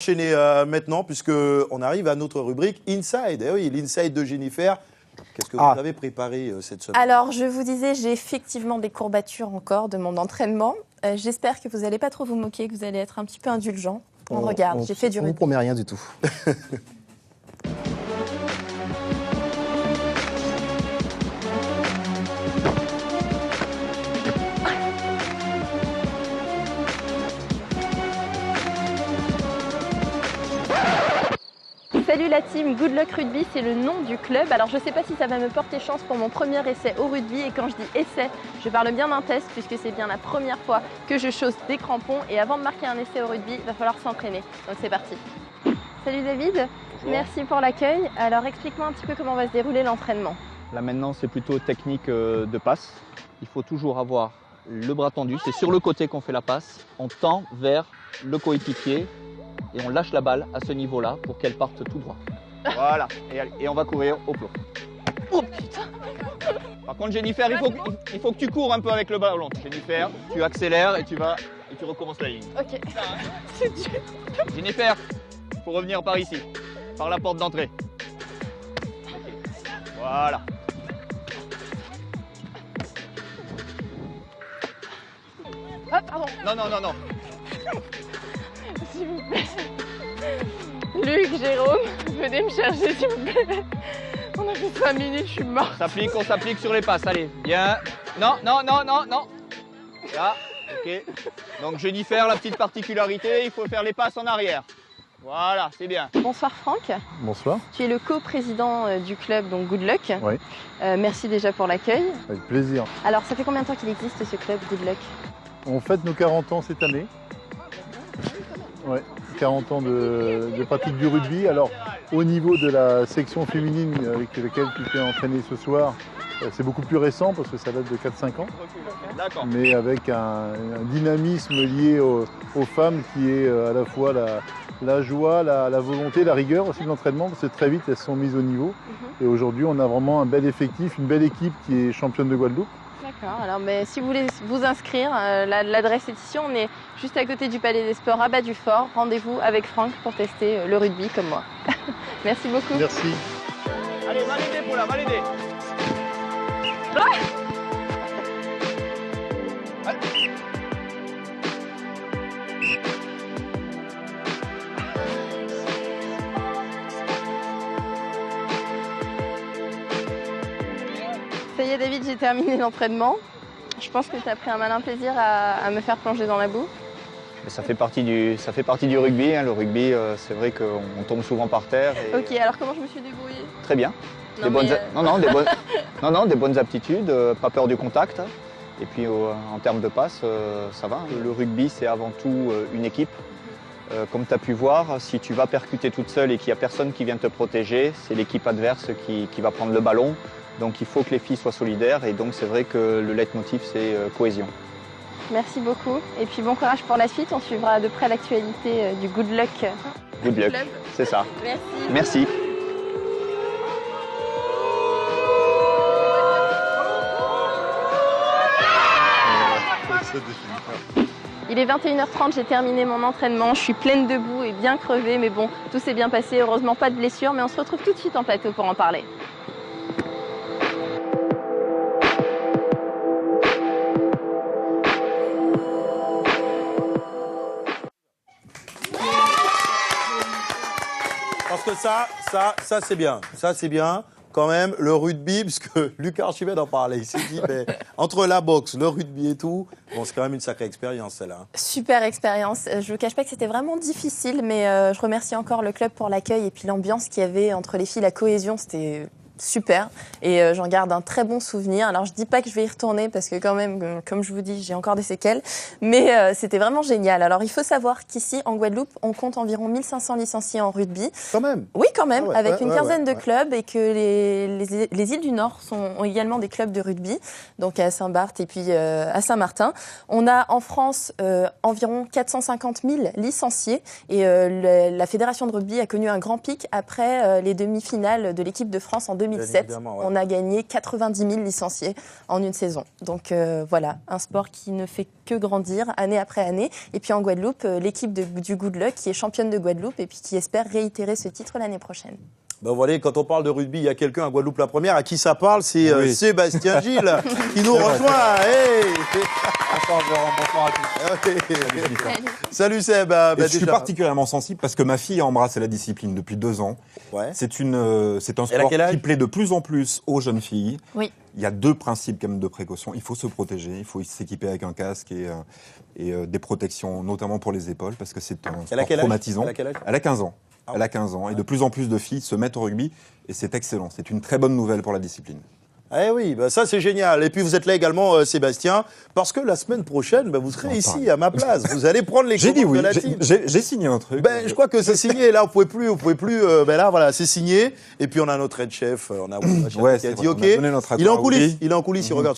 Enchaîner maintenant, puisqu'on arrive à notre rubrique Inside. Eh oui, l'Inside de Jennifer. Qu'est-ce que vous avez préparé cette semaine? Alors, je vous disais, j'ai effectivement des courbatures encore de mon entraînement. J'espère que vous n'allez pas trop vous moquer, que vous allez être un petit peu indulgent. On regarde, j'ai fait du rugby. On ne promet rien du tout. Salut la team, Good Luck Rugby, c'est le nom du club. Alors je ne sais pas si ça va me porter chance pour mon premier essai au rugby. Et quand je dis essai, je parle bien d'un test puisque c'est bien la première fois que je chausse des crampons. Et avant de marquer un essai au rugby, il va falloir s'entraîner. Donc c'est parti. Salut David, bonjour. Merci pour l'accueil. Alors explique-moi un petit peu comment va se dérouler l'entraînement. Là maintenant c'est plutôt technique de passe. Il faut toujours avoir le bras tendu, c'est sur le côté qu'on fait la passe. On tend vers le coéquipier. Et on lâche la balle à ce niveau-là pour qu'elle parte tout droit. Voilà, et on va courir au plomb. Oh putain! Par contre Jennifer, il faut que tu cours un peu avec le ballon. Jennifer, tu accélères et tu recommences la ligne. Ok, c'est dur. Jennifer, il faut revenir par ici, par la porte d'entrée. Voilà. Ah, pardon. Non. S'il vous plaît. Luc, Jérôme, venez me chercher s'il vous plaît. On a fait 5 minutes, je suis morte. On s'applique sur les passes, allez, bien. Non. Là, ok. Donc Jennifer, la petite particularité, il faut faire les passes en arrière. Voilà, c'est bien. Bonsoir Franck. Bonsoir. Tu es le co-président du club, donc Good Luck. Oui. Merci déjà pour l'accueil. Avec plaisir. Alors, ça fait combien de temps qu'il existe ce club, Good Luck? On fête nos 40 ans cette année. Ouais, 40 ans de pratique du rugby. Alors, au niveau de la section féminine avec laquelle tu t'es entraîné ce soir, c'est beaucoup plus récent parce que ça date de 4-5 ans. Mais avec un dynamisme lié aux femmes qui est à la fois la joie, la volonté, la rigueur aussi de l'entraînement, parce que très vite elles se sont mises au niveau. Et aujourd'hui, on a vraiment un bel effectif, une belle équipe qui est championne de Guadeloupe. D'accord, alors mais si vous voulez vous inscrire, l'adresse est ici, on est juste à côté du Palais des Sports à Bas-du-Fort. Rendez-vous avec Franck pour tester le rugby comme moi. Merci beaucoup. Merci. Allez, va l'aider pour là, va l'aider. Ça y est David, j'ai terminé l'entraînement. Je pense que tu as pris un malin plaisir à me faire plonger dans la boue. Ça fait partie du rugby. Hein. Le rugby, c'est vrai qu'on tombe souvent par terre. Et... Ok, alors comment je me suis débrouillée? Très bien. Des bonnes aptitudes, pas peur du contact. Et puis en termes de passe, ça va. Le rugby, c'est avant tout une équipe. Comme tu as pu voir, si tu vas percuter toute seule et qu'il n'y a personne qui vient te protéger, c'est l'équipe adverse qui va prendre le ballon. Donc il faut que les filles soient solidaires et donc c'est vrai que le leitmotiv c'est cohésion. Merci beaucoup et puis bon courage pour la suite, on suivra de près l'actualité du Good Luck. Good Luck, c'est ça. Merci. Il est 21h30, j'ai terminé mon entraînement, je suis pleine de boue et bien crevée, mais bon, tout s'est bien passé, heureusement pas de blessure, mais on se retrouve tout de suite en plateau pour en parler. Parce que ça c'est bien. Ça c'est bien. Quand même, le rugby, puisque Lucas Archibald en parlait, il s'est dit, mais, entre la boxe, le rugby et tout, bon, c'est quand même une sacrée expérience, celle-là. Super expérience. Je ne vous cache pas que c'était vraiment difficile, mais je remercie encore le club pour l'accueil et puis l'ambiance qu'il y avait entre les filles, la cohésion, c'était super. Et j'en garde un très bon souvenir. Alors, je ne dis pas que je vais y retourner parce que quand même, comme je vous dis, j'ai encore des séquelles. Mais c'était vraiment génial. Alors, il faut savoir qu'ici, en Guadeloupe, on compte environ 1500 licenciés en rugby. Quand même? Oui, quand même, Ah ouais, avec une quinzaine de clubs et que les îles du Nord ont également des clubs de rugby, donc à Saint-Barth et puis à Saint-Martin. On a en France environ 450 000 licenciés et la Fédération de rugby a connu un grand pic après les demi-finales de l'équipe de France en 2000. 2007, évidemment, ouais. on a gagné 90 000 licenciés en une saison. Donc voilà, un sport qui ne fait que grandir année après année. Et puis en Guadeloupe, l'équipe du Good Luck qui est championne de Guadeloupe et puis qui espère réitérer ce titre l'année prochaine. Ben voilà, quand on parle de rugby, il y a quelqu'un à Guadeloupe la première à qui ça parle, c'est Sébastien Gilles qui nous rejoint. Hey Bonsoir à tous. Salut Seb. Je suis particulièrement sensible parce que ma fille a embrassé la discipline depuis 2 ans. Ouais. C'est un sport qui plaît de plus en plus aux jeunes filles. Oui. Il y a 2 principes quand même de précaution. Il faut se protéger, il faut s'équiper avec un casque et des protections, notamment pour les épaules, parce que c'est un sport traumatisant. Elle a 15 ans. Elle a 15 ans. Et de plus en plus de filles se mettent au rugby. Et c'est excellent. C'est une très bonne nouvelle pour la discipline. Eh oui, bah ça c'est génial. Et puis vous êtes là également, Sébastien, parce que la semaine prochaine, vous serez ici à ma place. Vous allez prendre les commandes de la team. J'ai signé un truc. Je crois que c'est signé. Là, vous pouvez plus. Là, voilà, c'est signé. Et puis on a notre head chef, on a qui a dit OK. Il est en coulisses. Il regarde.